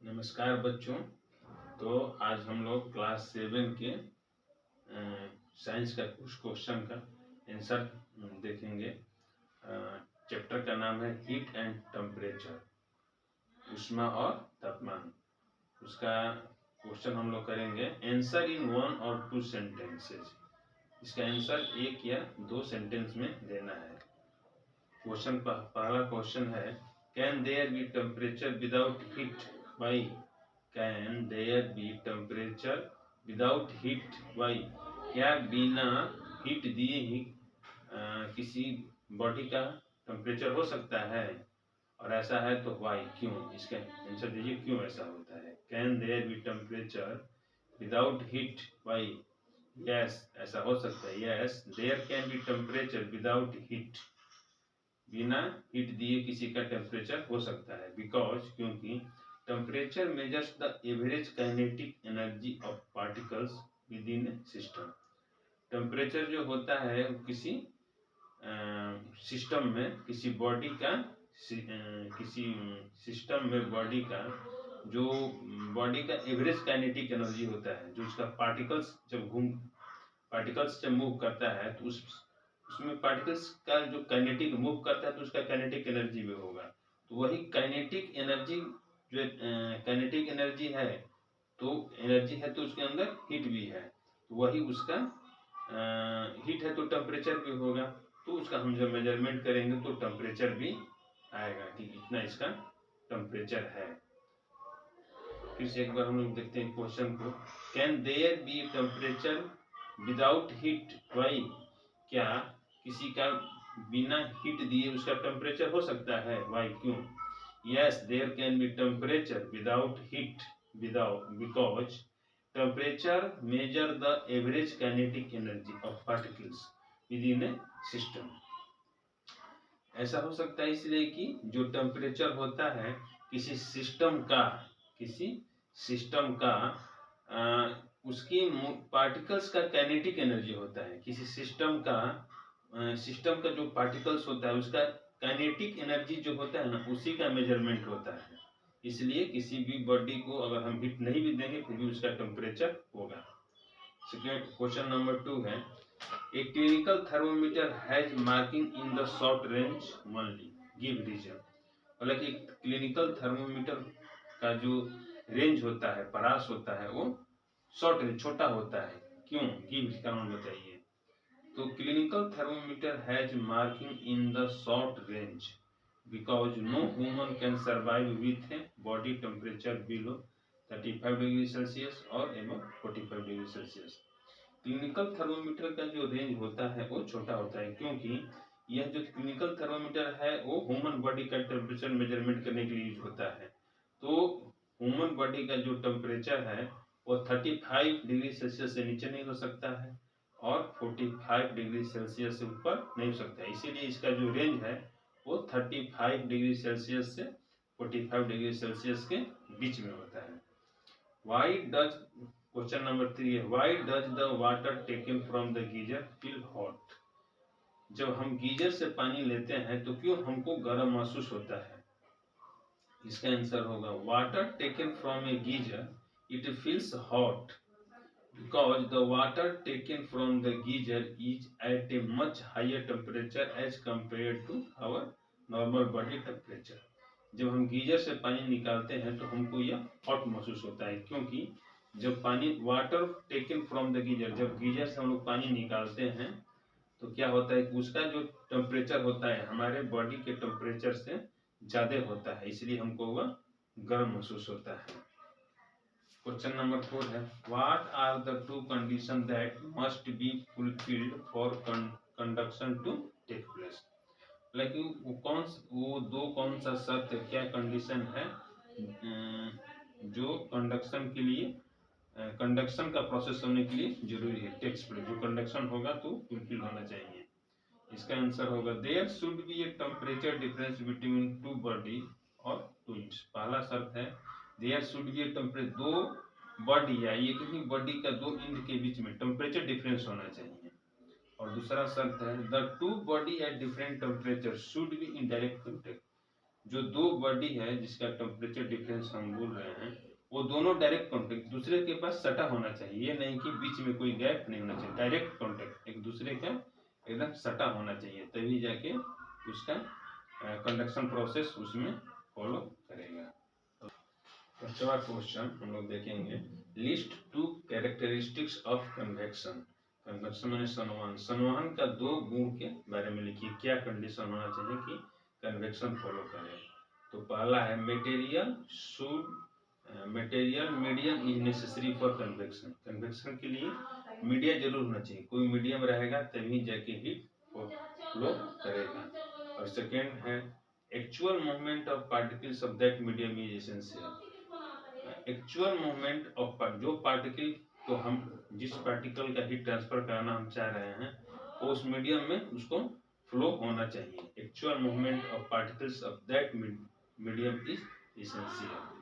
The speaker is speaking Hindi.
नमस्कार बच्चों। तो आज हम लोग क्लास 7 के साइंस का कुछ क्वेश्चन का आंसर देखेंगे। चैप्टर का नाम है हीट एंड टेम्परेचर, ऊष्मा और तापमान। उसका क्वेश्चन हम लोग करेंगे। आंसर इन 1 और 2 सेंटेंसेस। इसका आंसर 1 या 2 सेंटेंस में देना है। क्वेश्चन पहला क्वेश्चन है, can there be temperature without heat by? Can there be temperature without heat by? क्या बिना हीट दिए ही किसी बॉडी का टेम्परेचर हो सकता है? और ऐसा है तो वाई, क्यों? इसका आंसर दीजिए, क्यों ऐसा होता है। Can there be temperature without heat by? Yes, ऐसा हो सकता है। Yes, there can be temperature without heat. बिना हीट दिए किसी का टेम्परेचर हो सकता है। बिकॉज, क्योंकि temperature measures the average kinetic energy of particles within system. Temperature जो होता है किसी सिस्टम में, किसी बॉडी का, किसी सिस्टम में बॉडी का जो बॉडी का एवरेज काइनेटिक एनर्जी होता है, जो उसका पार्टिकल्स जब मूव करता है तो उसमें पार्टिकल्स का जो काइनेटिक मूव करता है तो उसका काइनेटिक एनर्जी भी होगा। तो वही काइनेटिक एनर्जी, जो काइनेटिक एनर्जी है, तो एनर्जी है तो उसके अंदर हीट भी है, तो वही उसका हीट है तो टेम्परेचर भी होगा। तो उसका हम जब मेजरमेंट करेंगे तो टेम्परेचर भी आएगा कि इतना इसका टेम्परेचर है। फिर से एक बार हम लोग देखते हैं क्वेश्चन को। Can there be temperature without heat by? क्या किसी का बिना हीट दिए उसका टेम्परेचर हो सकता है? वाई, क्यों? Yes, there can be temperature without heat because temperature measure the average kinetic energy of particles within a system. ऐसा हो सकता है इसलिए कि जो टेम्परेचर होता है किसी सिस्टम का उसकी पार्टिकल्स का काइनेटिक एनर्जी होता है। किसी सिस्टम का जो पार्टिकल्स होता है उसका काइनेटिक एनर्जी जो होता है ना, उसी का मेजरमेंट होता है। इसलिए किसी भी बॉडी को अगर हम हीट नहीं भी देंगे फिर भी उसका टेम्परेचर होगा। सेकेंड क्वेश्चन नंबर 2 है, a clinical thermometer has marking in the short range only, give reason. मतलब कि क्लिनिकल थर्मोमीटर का जो रेंज होता है, परास होता है, वो शॉर्ट रेंज, छोटा होता है। क्यों? गिव कारण बताइए। तो clinical thermometer has marking in the short range because no human can survive with a body temperature below 35 degree Celsius और above 45 degree Celsius. Clinical thermometer का जो रेंज होता है वो छोटा होता है, क्योंकि यह जो क्लिनिकल थर्मोमीटर है वो ह्यूमन बॉडी का टेम्परेचर मेजरमेंट करने के लिए यूज होता है। तो ह्यूमन बॉडी का जो टेम्परेचर है वो 35 डिग्री सेल्सियस से नीचे नहीं हो सकता है और 45 डिग्री सेल्सियस से ऊपर नहीं हो सकता है। इसीलिए इसका जो रेंज है वो 35 डिग्री सेल्सियस से 45 डिग्री सेल्सियस के बीच में होता है। वाई डज, क्वेश्चन नंबर 3 है, why does the water taken from the geyser feel hot? जब हम गीजर से पानी लेते हैं तो क्यों हमको गर्म महसूस होता है? इसका आंसर होगा, water taken from A geyser it feels hot because the water taken from the geyser is at a much higher temperature as compared to our normal body temperature। जब हम गीजर से पानी निकालते हैं तो हमको यह हॉट महसूस होता है, क्योंकि जब पानी water taken from the geyser, जब गीजर से हम लोग पानी निकालते हैं तो क्या होता है कि उसका जो टेम्परेचर होता है हमारे बॉडी के टेम्परेचर से ज़्यादा होता है, इसलिए हमको वह गर्म महसूस होता है। क्वेश्चन नंबर 4 है, what are the 2 condition that must be fulfilled for conduction to take place? लेकिन वो कौन सा शर्त, क्या कंडीशन है जो कंडक्शन के लिए, कंडक्शन का प्रोसेस होने के लिए जरूरी है? टेक्स प्लेस, जो कंडक्शन होगा तो फुलफिल होना चाहिए। इसका आंसर होगा, there should be a temperature difference between two body और ट्विन्स। पहला शर्त है there should be a temperature, दो बॉडी या एक ही बॉडी का दो इंड के बीच में टेम्परेचर डिफरेंस होना चाहिए। और दूसरा शर्त है the two body at different temperature should be in direct contact, जो दो बॉडी है जिसका टेम्परेचर डिफरेंस हम बोल रहे हैं, वो दोनों डायरेक्ट कांटेक्ट दूसरे के पास सटा होना चाहिए। ये नहीं कि बीच में कोई गैप नहीं होना चाहिए, डायरेक्ट कांटेक्ट एक दूसरे का एकदम सटा होना चाहिए, तभी जाके उसका कंडक्शन प्रोसेस उसमें फॉलो करेगा। पांचवा क्वेश्चन हम लोग देखेंगे, list to characteristics of convection. Convection माने संवहन, संवहन का दो गुण के बारे में लिखिए, क्या कंडीशन होना चाहिए कि कन्वेक्शन फॉलो करें। तो पहला है material medium is necessary for convection. Convection के लिए मीडिया जरूर होना चाहिए, कोई मीडियम रहेगा तभी जाके हीट फ्लो करेगा। और सेकेंड है actual movement of particles of that medium is essential. Actual movement of जो पार्टिकल को हम जिस पार्टिकल का हीट ट्रांसफर कराना हम चाह रहे हैं, वो उस मीडियम में उसको फ्लो होना चाहिए। Actual movement of particles of that medium is essential.